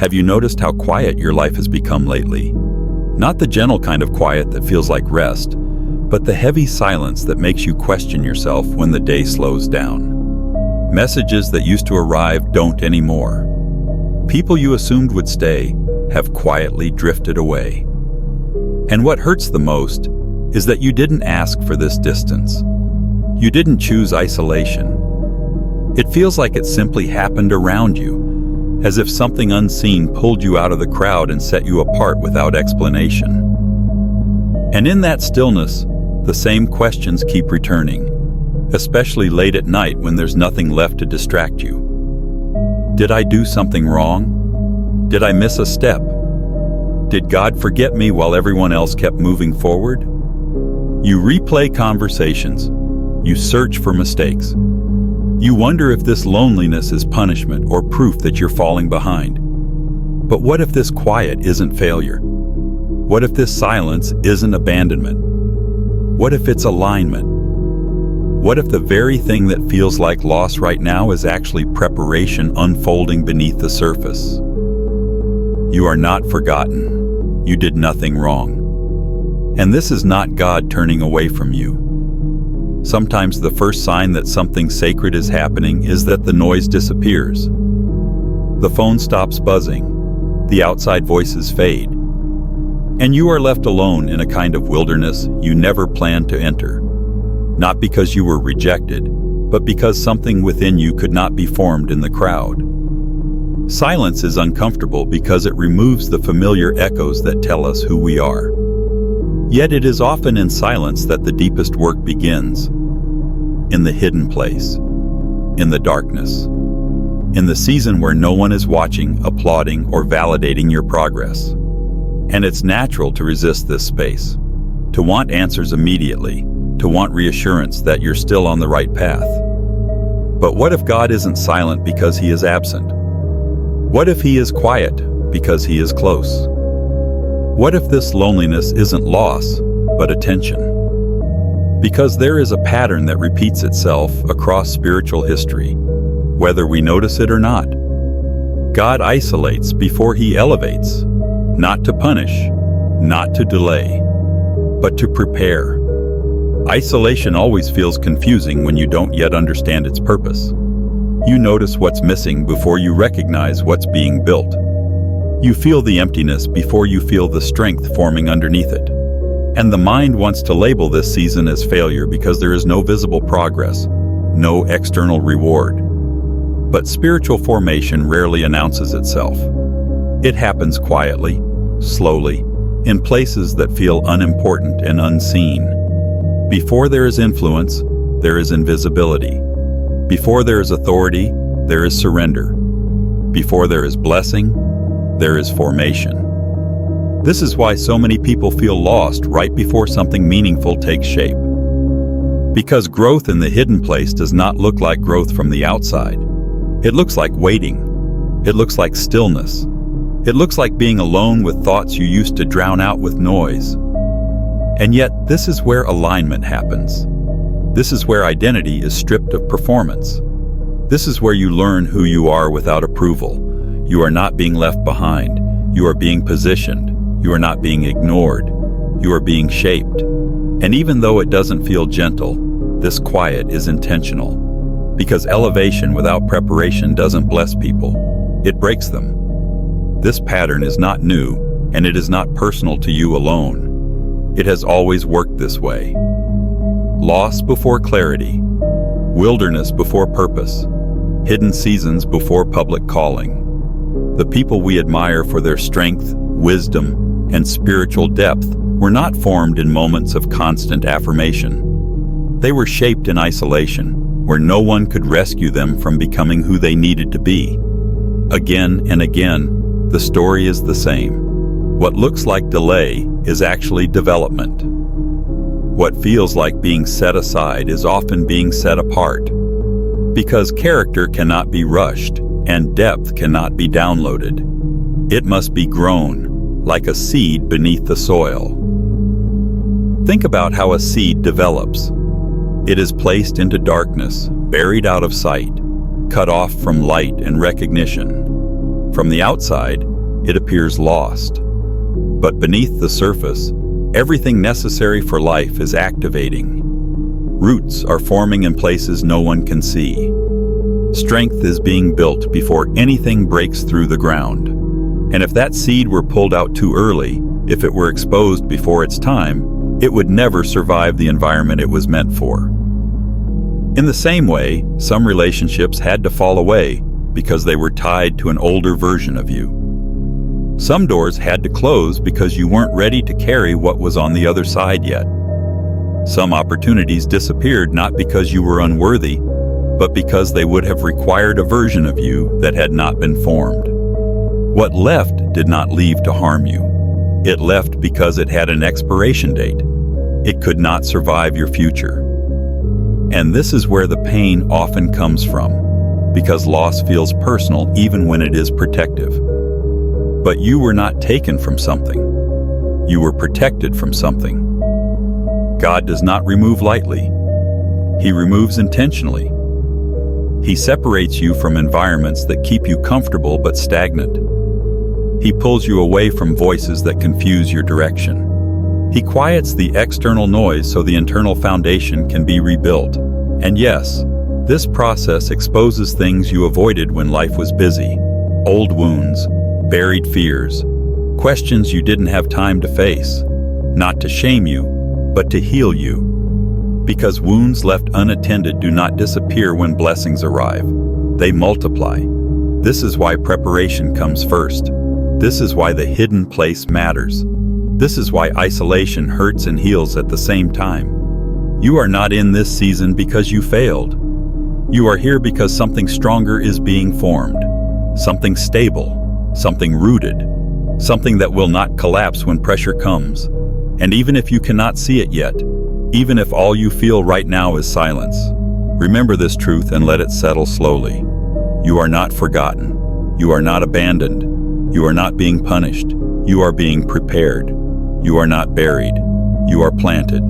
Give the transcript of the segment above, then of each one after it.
Have you noticed how quiet your life has become lately? Not the gentle kind of quiet that feels like rest, but the heavy silence that makes you question yourself when the day slows down. Messages that used to arrive don't anymore. People you assumed would stay have quietly drifted away. And what hurts the most is that you didn't ask for this distance. You didn't choose isolation. It feels like it simply happened around you, as if something unseen pulled you out of the crowd and set you apart without explanation. And in that stillness, the same questions keep returning, especially late at night when there's nothing left to distract you. Did I do something wrong? Did I miss a step? Did God forget me while everyone else kept moving forward? You replay conversations. You search for mistakes. You wonder if this loneliness is punishment or proof that you're falling behind. But what if this quiet isn't failure? What if this silence isn't abandonment? What if it's alignment? What if the very thing that feels like loss right now is actually preparation unfolding beneath the surface? You are not forgotten. You did nothing wrong. And this is not God turning away from you. Sometimes the first sign that something sacred is happening is that the noise disappears. The phone stops buzzing, the outside voices fade, and you are left alone in a kind of wilderness you never planned to enter. Not because you were rejected, but because something within you could not be formed in the crowd. Silence is uncomfortable because it removes the familiar echoes that tell us who we are. Yet it is often in silence that the deepest work begins. In the hidden place. In the darkness. In the season where no one is watching, applauding, or validating your progress. And it's natural to resist this space. To want answers immediately. To want reassurance that you're still on the right path. But what if God isn't silent because He is absent? What if He is quiet because He is close? What if this loneliness isn't loss, but attention? Because there is a pattern that repeats itself across spiritual history, whether we notice it or not. God isolates before He elevates, not to punish, not to delay, but to prepare. Isolation always feels confusing when you don't yet understand its purpose. You notice what's missing before you recognize what's being built. You feel the emptiness before you feel the strength forming underneath it. And the mind wants to label this season as failure because there is no visible progress, no external reward. But spiritual formation rarely announces itself. It happens quietly, slowly, in places that feel unimportant and unseen. Before there is influence, there is invisibility. Before there is authority, there is surrender. Before there is blessing, there is formation. This is why so many people feel lost right before something meaningful takes shape. Because growth in the hidden place does not look like growth from the outside. It looks like waiting. It looks like stillness. It looks like being alone with thoughts you used to drown out with noise. And yet, this is where alignment happens. This is where identity is stripped of performance. This is where you learn who you are without approval. You are not being left behind. You are being positioned. You are not being ignored. You are being shaped. And even though it doesn't feel gentle, this quiet is intentional. Because elevation without preparation doesn't bless people. It breaks them. This pattern is not new, and it is not personal to you alone. It has always worked this way. Loss before clarity. Wilderness before purpose. Hidden seasons before public calling. The people we admire for their strength, wisdom, and spiritual depth were not formed in moments of constant affirmation. They were shaped in isolation, where no one could rescue them from becoming who they needed to be. Again and again, the story is the same. What looks like delay is actually development. What feels like being set aside is often being set apart. Because character cannot be rushed, and depth cannot be downloaded. It must be grown, like a seed beneath the soil. Think about how a seed develops. It is placed into darkness, buried out of sight, cut off from light and recognition. From the outside, it appears lost. But beneath the surface, everything necessary for life is activating. Roots are forming in places no one can see. Strength is being built before anything breaks through the ground. And if that seed were pulled out too early, if it were exposed before its time, it would never survive the environment it was meant for. In the same way, some relationships had to fall away because they were tied to an older version of you. Some doors had to close because you weren't ready to carry what was on the other side yet. Some opportunities disappeared not because you were unworthy, but because they would have required a version of you that had not been formed. What left did not leave to harm you. It left because it had an expiration date. It could not survive your future. And this is where the pain often comes from, because loss feels personal even when it is protective. But you were not taken from something. You were protected from something. God does not remove lightly. He removes intentionally. He separates you from environments that keep you comfortable but stagnant. He pulls you away from voices that confuse your direction. He quiets the external noise so the internal foundation can be rebuilt. And yes, this process exposes things you avoided when life was busy. Old wounds, buried fears, questions you didn't have time to face. Not to shame you, but to heal you. Because wounds left unattended do not disappear when blessings arrive. They multiply. This is why preparation comes first. This is why the hidden place matters. This is why isolation hurts and heals at the same time. You are not in this season because you failed. You are here because something stronger is being formed. Something stable, something rooted, something that will not collapse when pressure comes. And even if you cannot see it yet, even if all you feel right now is silence, remember this truth and let it settle slowly. You are not forgotten. You are not abandoned. You are not being punished. You are being prepared. You are not buried. You are planted.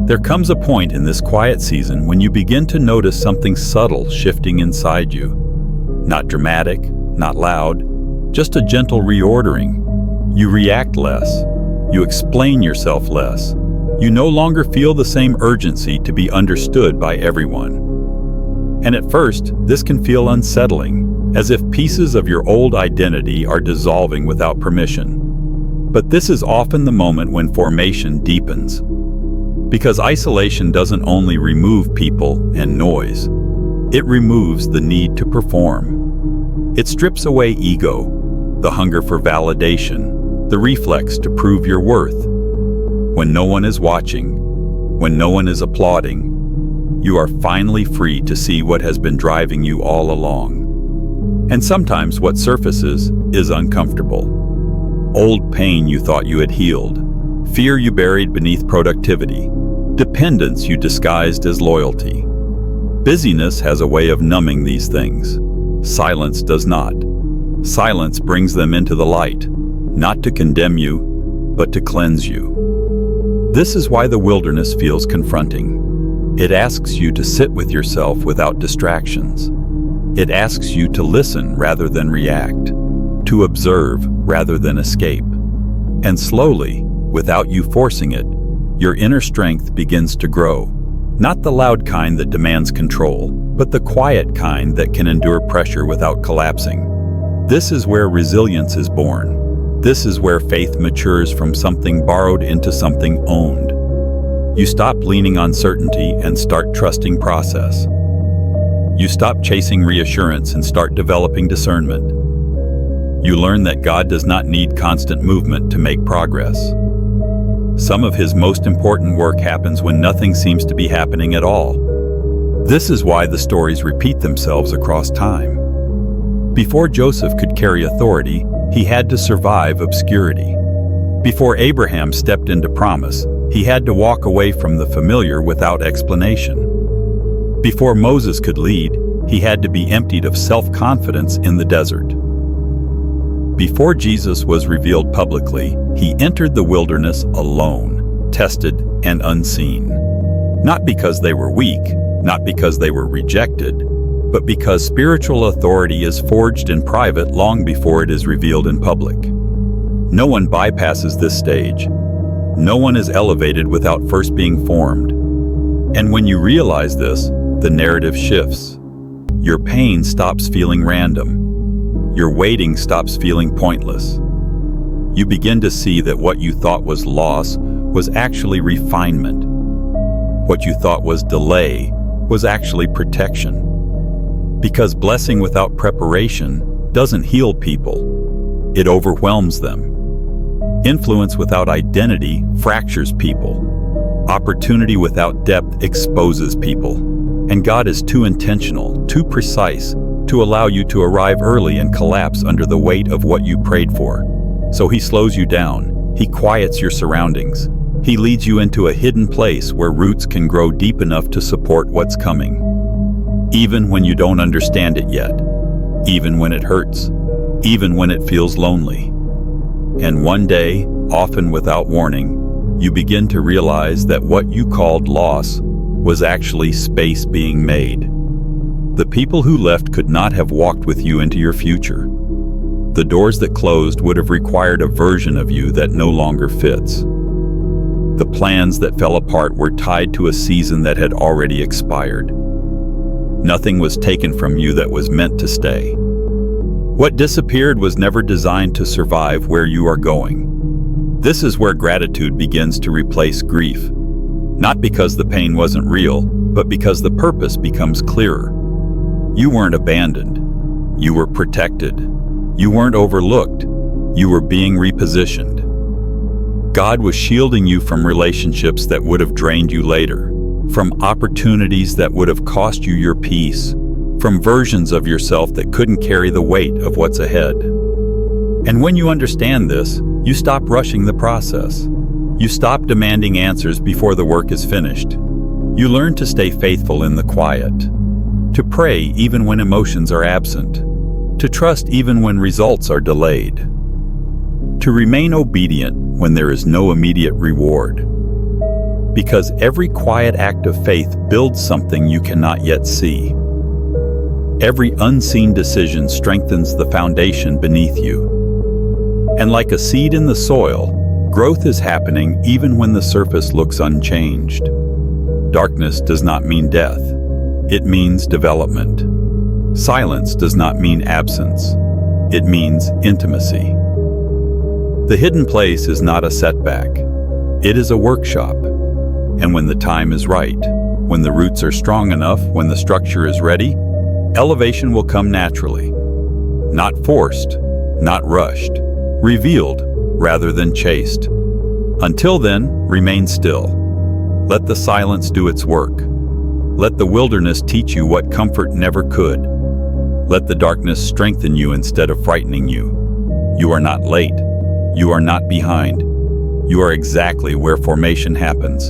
There comes a point in this quiet season when you begin to notice something subtle shifting inside you. Not dramatic, not loud, just a gentle reordering. You react less. You explain yourself less. You no longer feel the same urgency to be understood by everyone. And at first, this can feel unsettling, as if pieces of your old identity are dissolving without permission. But this is often the moment when formation deepens. Because isolation doesn't only remove people and noise, it removes the need to perform. It strips away ego, the hunger for validation, the reflex to prove your worth. When no one is watching, when no one is applauding, you are finally free to see what has been driving you all along. And sometimes what surfaces is uncomfortable. Old pain you thought you had healed, fear you buried beneath productivity, dependence you disguised as loyalty. Busyness has a way of numbing these things. Silence does not. Silence brings them into the light, not to condemn you, but to cleanse you. This is why the wilderness feels confronting. It asks you to sit with yourself without distractions. It asks you to listen rather than react, to observe rather than escape. And slowly, without you forcing it, your inner strength begins to grow. Not the loud kind that demands control, but the quiet kind that can endure pressure without collapsing. This is where resilience is born. This is where faith matures from something borrowed into something owned. You stop leaning on certainty and start trusting process. You stop chasing reassurance and start developing discernment. You learn that God does not need constant movement to make progress. Some of His most important work happens when nothing seems to be happening at all. This is why the stories repeat themselves across time. Before Joseph could carry authority, he had to survive obscurity. Before Abraham stepped into promise, he had to walk away from the familiar without explanation. Before Moses could lead, he had to be emptied of self-confidence in the desert. Before Jesus was revealed publicly, he entered the wilderness alone, tested and unseen. Not because they were weak, not because they were rejected, but because spiritual authority is forged in private long before it is revealed in public. No one bypasses this stage. No one is elevated without first being formed. And when you realize this, the narrative shifts. Your pain stops feeling random. Your waiting stops feeling pointless. You begin to see that what you thought was loss was actually refinement. What you thought was delay was actually protection. Because blessing without preparation doesn't heal people, it overwhelms them. Influence without identity fractures people. Opportunity without depth exposes people. And God is too intentional, too precise, to allow you to arrive early and collapse under the weight of what you prayed for. So He slows you down. He quiets your surroundings. He leads you into a hidden place where roots can grow deep enough to support what's coming. Even when you don't understand it yet. Even when it hurts. Even when it feels lonely. And one day, often without warning, you begin to realize that what you called loss was actually space being made. The people who left could not have walked with you into your future. The doors that closed would have required a version of you that no longer fits. The plans that fell apart were tied to a season that had already expired. Nothing was taken from you that was meant to stay. What disappeared was never designed to survive where you are going. This is where gratitude begins to replace grief. Not because the pain wasn't real, but because the purpose becomes clearer. You weren't abandoned. You were protected. You weren't overlooked. You were being repositioned. God was shielding you from relationships that would have drained you later, from opportunities that would have cost you your peace, from versions of yourself that couldn't carry the weight of what's ahead. And when you understand this, you stop rushing the process. You stop demanding answers before the work is finished. You learn to stay faithful in the quiet, to pray even when emotions are absent, to trust even when results are delayed, to remain obedient when there is no immediate reward. Because every quiet act of faith builds something you cannot yet see. Every unseen decision strengthens the foundation beneath you. And like a seed in the soil, growth is happening even when the surface looks unchanged. Darkness does not mean death. It means development. Silence does not mean absence. It means intimacy. The hidden place is not a setback. It is a workshop. And when the time is right, when the roots are strong enough, when the structure is ready, elevation will come naturally. Not forced, not rushed. Revealed rather than chased. Until then, remain still. Let the silence do its work. Let the wilderness teach you what comfort never could. Let the darkness strengthen you instead of frightening you. You are not late. You are not behind. You are exactly where formation happens.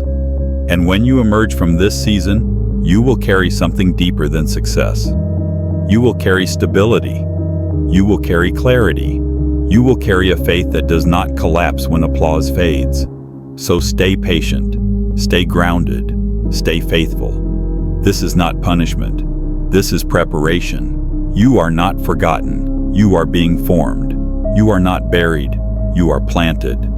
And when you emerge from this season, you will carry something deeper than success. You will carry stability. You will carry clarity. You will carry a faith that does not collapse when applause fades. So stay patient, stay grounded, stay faithful. This is not punishment. This is preparation. You are not forgotten. You are being formed. You are not buried. You are planted.